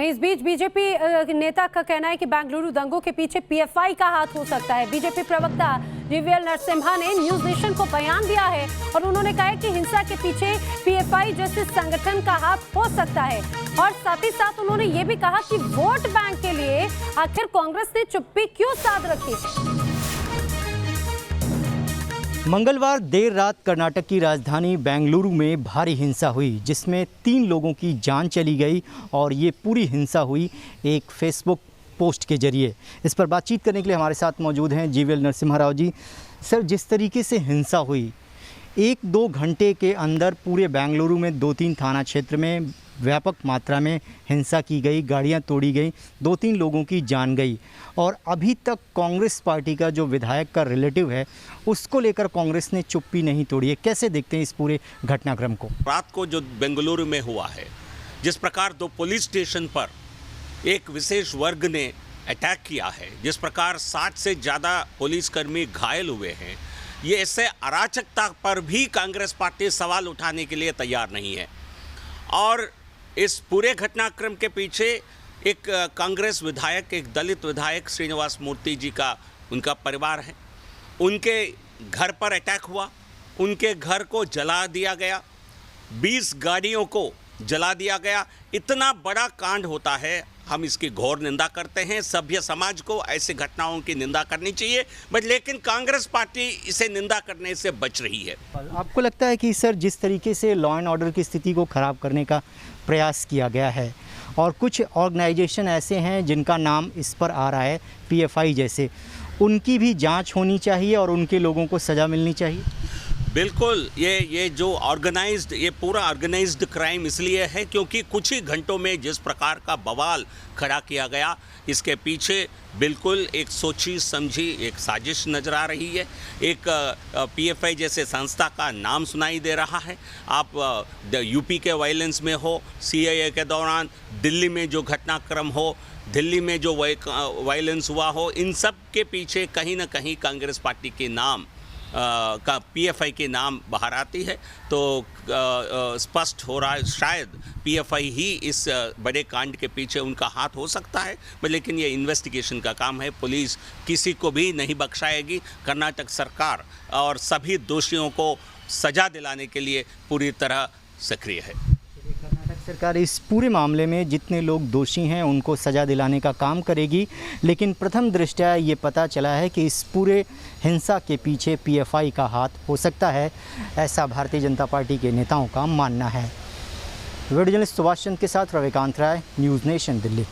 इस बीच बीजेपी नेता का कहना है कि बेंगलुरु दंगों के पीछे पीएफआई का हाथ हो सकता है। बीजेपी प्रवक्ता जीवीएल नरसिम्हा ने न्यूज नेशन को बयान दिया है और उन्होंने कहा है कि हिंसा के पीछे पीएफआई जैसे संगठन का हाथ हो सकता है। और साथ ही साथ उन्होंने ये भी कहा कि वोट बैंक के लिए आखिर कांग्रेस ने चुप्पी क्यों साध रखी है। मंगलवार देर रात कर्नाटक की राजधानी बेंगलुरु में भारी हिंसा हुई, जिसमें 3 लोगों की जान चली गई और ये पूरी हिंसा हुई एक फेसबुक पोस्ट के जरिए। इस पर बातचीत करने के लिए हमारे साथ मौजूद हैं जीवीएल नरसिम्हा राव जी। सर, जिस तरीके से हिंसा हुई, 1-2 घंटे के अंदर पूरे बेंगलुरु में 2-3 थाना क्षेत्र में व्यापक मात्रा में हिंसा की गई, गाड़ियां तोड़ी गई, 2-3 लोगों की जान गई और अभी तक कांग्रेस पार्टी का जो विधायक का रिलेटिव है उसको लेकर कांग्रेस ने चुप्पी नहीं तोड़ी है। कैसे देखते हैं इस पूरे घटनाक्रम को? रात को जो बेंगलुरु में हुआ है, जिस प्रकार 2 पुलिस स्टेशन पर एक विशेष वर्ग ने अटैक किया है, जिस प्रकार 60 से ज़्यादा पुलिसकर्मी घायल हुए हैं, ये ऐसे अराजकता पर भी कांग्रेस पार्टी सवाल उठाने के लिए तैयार नहीं है। और इस पूरे घटनाक्रम के पीछे एक कांग्रेस विधायक, एक दलित विधायक श्रीनिवास मूर्ति जी का उनका परिवार है। उनके घर पर अटैक हुआ, उनके घर को जला दिया गया, 20 गाड़ियों को जला दिया गया। इतना बड़ा कांड होता है, हम इसकी घोर निंदा करते हैं। सभ्य समाज को ऐसी घटनाओं की निंदा करनी चाहिए, बट लेकिन कांग्रेस पार्टी इसे निंदा करने से बच रही है। आपको लगता है कि सर, जिस तरीके से लॉ एंड ऑर्डर की स्थिति को ख़राब करने का प्रयास किया गया है और कुछ ऑर्गेनाइजेशन ऐसे हैं जिनका नाम इस पर आ रहा है पीएफआई जैसे, उनकी भी जांच होनी चाहिए और उनके लोगों को सज़ा मिलनी चाहिए? बिल्कुल, ये जो ऑर्गेनाइज्ड, ये पूरा ऑर्गेनाइज्ड क्राइम इसलिए है क्योंकि कुछ ही घंटों में जिस प्रकार का बवाल खड़ा किया गया, इसके पीछे बिल्कुल एक सोची समझी एक साजिश नज़र आ रही है। एक पीएफआई जैसे संस्था का नाम सुनाई दे रहा है। आप यूपी के वायलेंस में हो, सीएए के दौरान दिल्ली में जो घटनाक्रम हो, दिल्ली में जो वायलेंस हुआ हो, इन सब के पीछे कहीं ना कहीं कांग्रेस पार्टी के नाम का पीएफआई के नाम बाहर आती है। तो स्पष्ट हो रहा है शायद पीएफआई ही इस बड़े कांड के पीछे उनका हाथ हो सकता है, लेकिन ये इन्वेस्टिगेशन का काम है। पुलिस किसी को भी नहीं बख्शाएगी। कर्नाटक सरकार और सभी दोषियों को सजा दिलाने के लिए पूरी तरह सक्रिय है। कर्नाटक सरकार इस पूरे मामले में जितने लोग दोषी हैं उनको सज़ा दिलाने का काम करेगी, लेकिन प्रथम दृष्टया ये पता चला है कि इस पूरे हिंसा के पीछे पीएफआई का हाथ हो सकता है, ऐसा भारतीय जनता पार्टी के नेताओं का मानना है। वीडियो जर्नलिस्ट सुभाष चंद्र के साथ रविकांत राय, न्यूज़ नेशन, दिल्ली।